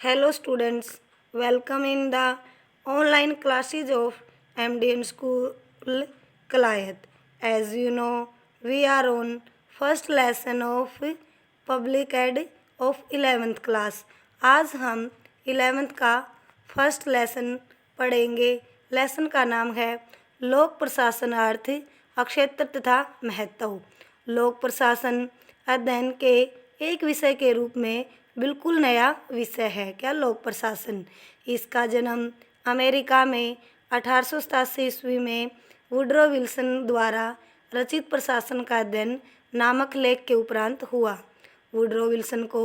Hello students, welcome in the online classes of MDN School Kalayat. As you know, we are on first lesson of Public Ed of 11th class. आज हम 11th का first lesson पढ़ेंगे। Lesson का नाम है लोक प्रशासन अर्थ अक्षेत्र तथा महत्व। लोक प्रशासन अध्ययन के एक विषय के रूप में बिल्कुल नया विषय है। क्या लोक प्रशासन? इसका जन्म अमेरिका में 1887 ईस्वी में वुडरो विल्सन द्वारा रचित प्रशासन का अध्ययन नामक लेख के उपरांत हुआ। वुडरो विल्सन को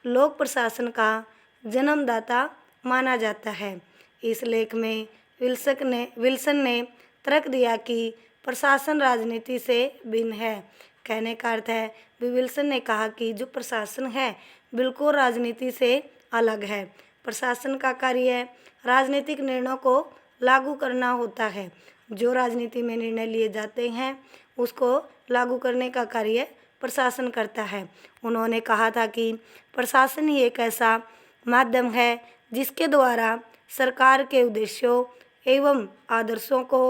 लोक प्रशासन का जन्मदाता माना जाता है। इस लेख में विल्सन ने तर्क दिया कि प्रशासन राजनीति से भिन्न है। कहने का अर्थ है विल्सन ने कहा कि जो प्रशासन है बिल्कुल राजनीति से अलग है। प्रशासन का कार्य राजनीतिक निर्णयों को लागू करना होता है। जो राजनीति में निर्णय लिए जाते हैं उसको लागू करने का कार्य प्रशासन करता है। उन्होंने कहा था कि प्रशासन ही एक ऐसा माध्यम है जिसके द्वारा सरकार के उद्देश्यों एवं आदर्शों को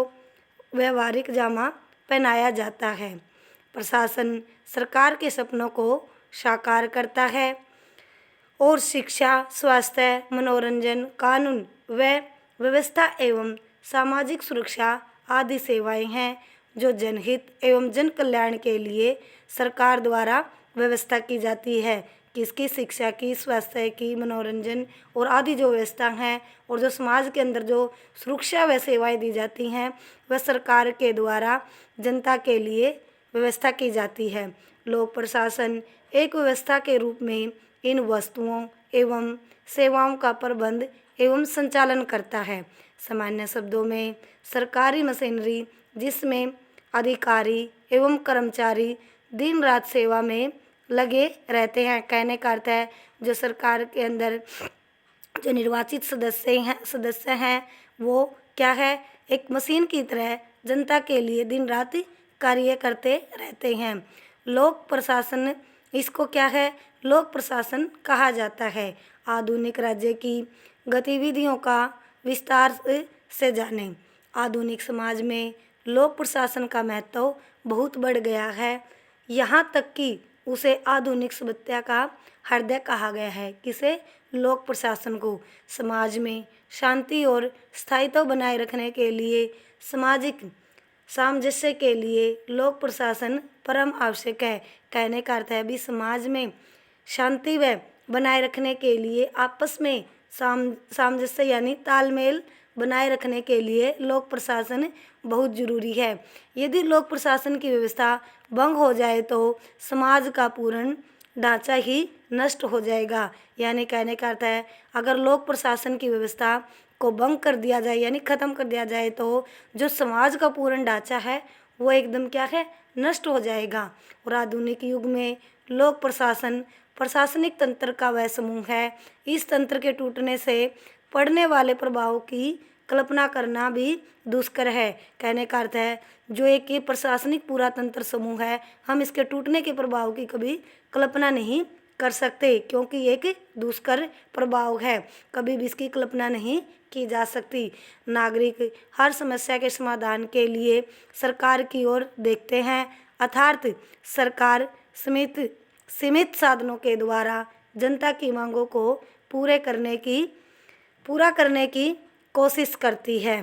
व्यवहारिक जामा पहनाया जाता है। प्रशासन सरकार के सपनों को साकार करता है और शिक्षा, स्वास्थ्य, मनोरंजन, कानून व व्यवस्था एवं सामाजिक सुरक्षा आदि सेवाएं हैं जो जनहित एवं जन कल्याण के लिए सरकार द्वारा व्यवस्था की जाती है। किसकी? शिक्षा की, स्वास्थ्य की, मनोरंजन और आदि जो व्यवस्था हैं और जो समाज के अंदर जो सुरक्षा व सेवाएं दी जाती हैं वह सरकार के द्वारा जनता के लिए व्यवस्था की जाती है। लोक प्रशासन एक व्यवस्था के रूप में इन वस्तुओं एवं सेवाओं का प्रबंध एवं संचालन करता है। सामान्य शब्दों में सरकारी मशीनरी जिसमें अधिकारी एवं कर्मचारी दिन रात सेवा में लगे रहते हैं। कहने का अर्थ है जो सरकार के अंदर जो निर्वाचित सदस्य हैं वो क्या है, एक मशीन की तरह जनता के लिए दिन रात कार्य करते रहते हैं। लोक प्रशासन इसको क्या है, लोक प्रशासन कहा जाता है। आधुनिक राज्य की गतिविधियों का विस्तार से जानें। आधुनिक समाज में लोक प्रशासन का महत्व बहुत बढ़ गया है, यहाँ तक कि उसे आधुनिक सभ्यता का हृदय कहा गया है। किसे? लोक प्रशासन को। समाज में शांति और स्थायित्व बनाए रखने के लिए, सामाजिक सामंजस्य के लिए लोक प्रशासन परम आवश्यक है। कहने का अर्थ है भी समाज में शांति व बनाए रखने के लिए आपस में सामंजस्य यानी तालमेल बनाए रखने के लिए लोक प्रशासन बहुत जरूरी है। यदि लोक प्रशासन की व्यवस्था भंग हो जाए तो समाज का पूर्ण ढांचा ही नष्ट हो जाएगा। यानी कहने का अर्थ है अगर लोक प्रशासन की व्यवस्था को भंग कर दिया जाए यानी ख़त्म कर दिया जाए तो जो समाज का पूर्ण ढांचा है वो एकदम क्या है, नष्ट हो जाएगा। और आधुनिक युग में लोक प्रशासन प्रशासनिक तंत्र का वह समूह है। इस तंत्र के टूटने से पड़ने वाले प्रभाव की कल्पना करना भी दुष्कर है। कहने का अर्थ है जो एक ये प्रशासनिक पूरा तंत्र समूह है हम इसके टूटने के प्रभाव की कभी कल्पना नहीं कर सकते, क्योंकि एक दुष्कर प्रभाव है, कभी भी इसकी कल्पना नहीं की जा सकती। नागरिक हर समस्या के समाधान के लिए सरकार की ओर देखते हैं, अर्थात सरकार सीमित साधनों के द्वारा जनता की मांगों को पूरा करने की कोशिश करती है।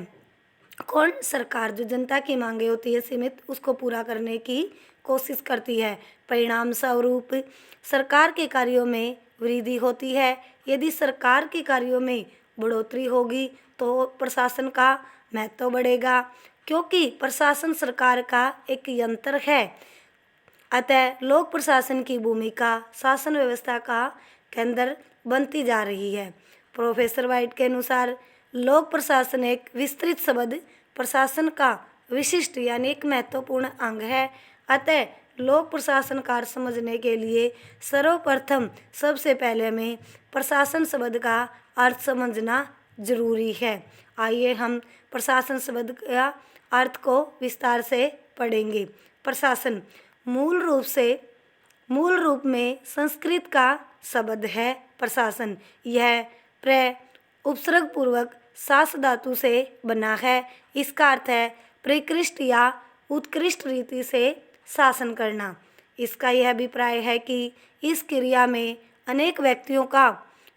कौन? सरकार। जो जनता की मांगें होती है सीमित, उसको पूरा करने की कोशिश करती है। परिणाम स्वरूप सरकार के कार्यों में वृद्धि होती है। यदि सरकार के कार्यों में बढ़ोतरी होगी तो प्रशासन का महत्व बढ़ेगा, क्योंकि प्रशासन सरकार का एक यंत्र है। अतः लोक प्रशासन की भूमिका शासन व्यवस्था का केंद्र बनती जा रही है। प्रोफेसर वाइट के अनुसार लोक प्रशासन एक विस्तृत शब्द प्रशासन का विशिष्ट यानी एक महत्वपूर्ण अंग है। अतः लोक प्रशासन कार्य समझने के लिए सर्वप्रथम सबसे पहले हमें प्रशासन शब्द का अर्थ समझना जरूरी है। आइए हम प्रशासन शब्द का अर्थ को विस्तार से पढ़ेंगे। प्रशासन मूल रूप में संस्कृत का शब्द है प्रशासन। यह प्र उपसर्ग पूर्वक सास धातु से बना है। इसका अर्थ है परिकृष्ट या उत्कृष्ट रीति से शासन करना। इसका यह अभिप्राय है कि इस क्रिया में अनेक व्यक्तियों का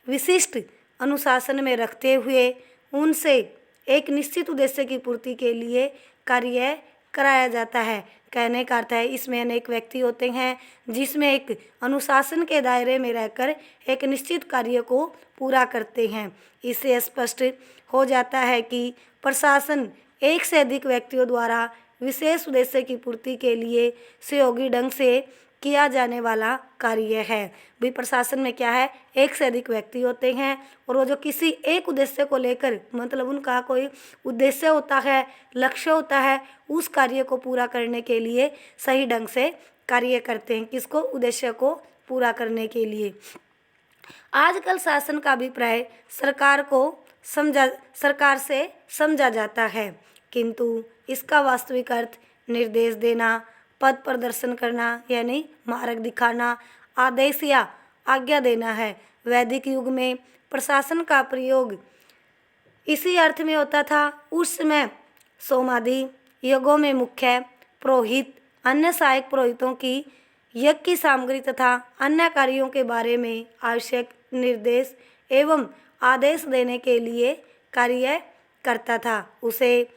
विशिष्ट अनुशासन में रखते हुए उनसे एक निश्चित उद्देश्य की पूर्ति के लिए कार्य कराया जाता है। कहने का अर्थ है इसमें अनेक व्यक्ति होते हैं जिसमें एक अनुशासन के दायरे में रहकर एक निश्चित कार्य को पूरा करते हैं। इससे स्पष्ट हो जाता है कि प्रशासन एक से अधिक व्यक्तियों द्वारा विशेष उद्देश्य की पूर्ति के लिए सहयोगी ढंग से किया जाने वाला कार्य है। भी प्रशासन में क्या है, एक से अधिक व्यक्ति होते हैं और वो जो किसी एक उद्देश्य को लेकर मतलब उनका कोई उद्देश्य होता है, लक्ष्य होता है, उस कार्य को पूरा करने के लिए सही ढंग से कार्य करते हैं। किसको? उद्देश्य को पूरा करने के लिए। आजकल शासन का अभिप्राय सरकार से समझा जाता है, किंतु इसका वास्तविक अर्थ निर्देश देना, पद प्रदर्शन करना यानी मार्ग दिखाना, आदेश या आज्ञा देना है। वैदिक युग में प्रशासन का प्रयोग इसी अर्थ में होता था। उस समय सोमादि यज्ञों में मुख्य पुरोहित अन्य सहायक पुरोहितों की यज्ञ की सामग्री तथा अन्य कार्यों के बारे में आवश्यक निर्देश एवं आदेश देने के लिए कार्य करता था। उसे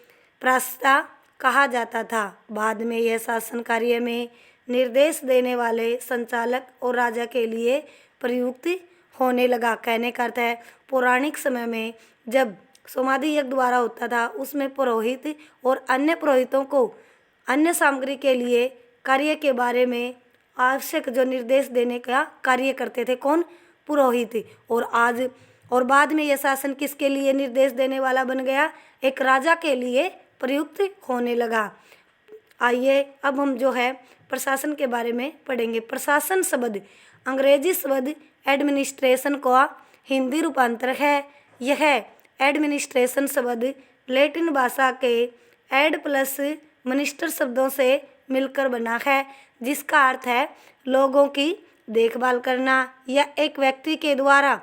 प्रास्ता कहा जाता था। बाद में यह शासन कार्य में निर्देश देने वाले संचालक और राजा के लिए प्रयुक्त होने लगा। कहने का अर्थ है पौराणिक समय में जब सोमादि यज्ञ द्वारा होता था उसमें पुरोहित और अन्य पुरोहितों को अन्य सामग्री के लिए कार्य के बारे में आवश्यक जो निर्देश देने का कार्य करते थे। कौन? पुरोहित। और बाद में यह शासन किसके लिए निर्देश देने वाला बन गया? एक राजा के लिए प्रयुक्त होने लगा। आइए अब हम जो है प्रशासन के बारे में पढ़ेंगे। प्रशासन शब्द अंग्रेजी शब्द एडमिनिस्ट्रेशन का हिंदी रूपांतर है। यह एडमिनिस्ट्रेशन शब्द लैटिन भाषा के एड प्लस मिनिस्टर शब्दों से मिलकर बना है, जिसका अर्थ है लोगों की देखभाल करना या एक व्यक्ति के द्वारा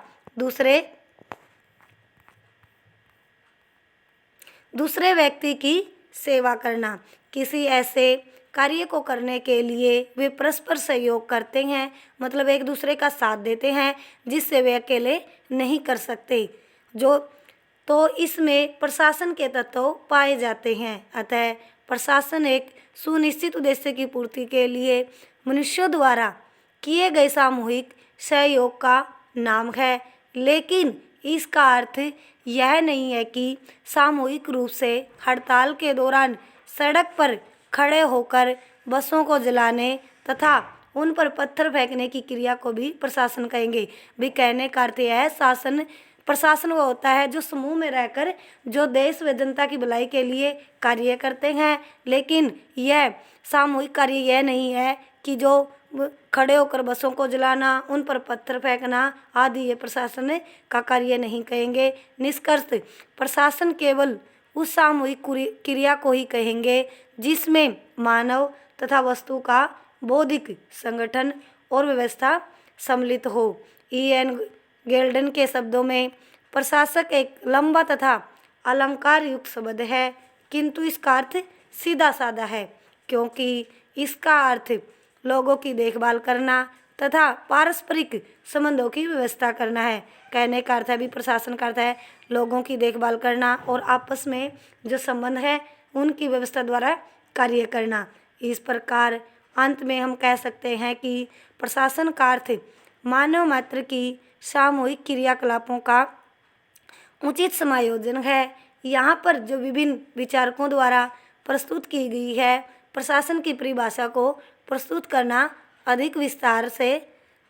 दूसरे व्यक्ति की सेवा करना। किसी ऐसे कार्य को करने के लिए वे परस्पर सहयोग करते हैं, मतलब एक दूसरे का साथ देते हैं जिससे वे अकेले नहीं कर सकते। तो इसमें प्रशासन के तत्व पाए जाते हैं। अतः प्रशासन एक सुनिश्चित उद्देश्य की पूर्ति के लिए मनुष्यों द्वारा किए गए सामूहिक सहयोग का नाम है, लेकिन इसका अर्थ यह नहीं है कि सामूहिक रूप से हड़ताल के दौरान सड़क पर खड़े होकर बसों को जलाने तथा उन पर पत्थर फेंकने की क्रिया को भी प्रशासन कहेंगे। भी कहने का अर्थ यह है प्रशासन वो होता है जो समूह में रहकर जो देश व जनता की भलाई के लिए कार्य करते हैं, लेकिन यह सामूहिक कार्य यह नहीं है कि जो खड़े होकर बसों को जलाना, उन पर पत्थर फेंकना आदि ये प्रशासन का कार्य नहीं कहेंगे। निष्कर्ष प्रशासन केवल उस सामूहिक क्रिया को ही कहेंगे जिसमें मानव तथा वस्तु का बौद्धिक संगठन और व्यवस्था सम्मिलित हो। E.N. गेल्डन के शब्दों में प्रशासक एक लंबा तथा अलंकार युक्त शब्द है, किंतु इसका अर्थ सीधा साधा है, क्योंकि इसका अर्थ लोगों की देखभाल करना तथा पारस्परिक संबंधों की व्यवस्था करना है। कहने का अर्थ है भी प्रशासन का अर्थ है लोगों की देखभाल करना और आपस में जो संबंध है उनकी व्यवस्था द्वारा कार्य करना। इस प्रकार अंत में हम कह सकते हैं कि प्रशासन का अर्थ मानव मात्र की सामूहिक क्रियाकलापों का उचित समायोजन है। यहाँ पर जो विभिन्न विचारकों द्वारा प्रस्तुत की गई है प्रशासन की परिभाषा को प्रस्तुत करना अधिक विस्तार से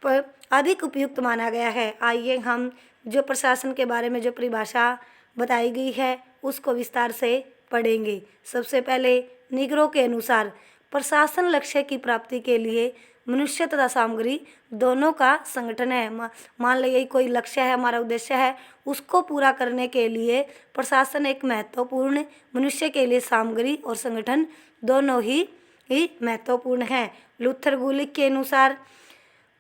अधिक उपयुक्त माना गया है। आइए हम जो प्रशासन के बारे में जो परिभाषा बताई गई है उसको विस्तार से पढ़ेंगे। सबसे पहले निग्रो के अनुसार प्रशासन लक्ष्य की प्राप्ति के लिए मनुष्य तथा सामग्री दोनों का संगठन है। मान लीजिए कोई लक्ष्य है, हमारा उद्देश्य है, उसको पूरा करने के लिए प्रशासन एक महत्वपूर्ण मनुष्य के लिए सामग्री और संगठन दोनों ही महत्वपूर्ण है। लूथर गुलिक के अनुसार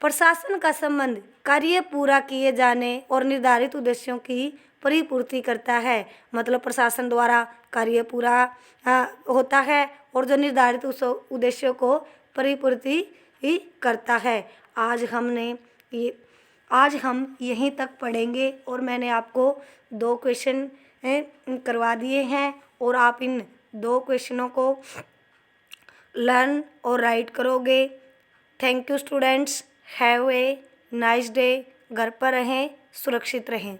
प्रशासन का संबंध कार्य पूरा किए जाने और निर्धारित उद्देश्यों की परिपूर्ति करता है। मतलब प्रशासन द्वारा कार्य पूरा होता है और जो निर्धारित उस उद्देश्यों को परिपूर्ति ही करता है। आज हम यहीं तक पढ़ेंगे और मैंने आपको 2 क्वेश्चन करवा दिए हैं और आप इन 2 क्वेश्चनों को लर्न और राइट करोगे। Thank you students, have a nice day. घर पर रहें, सुरक्षित रहें।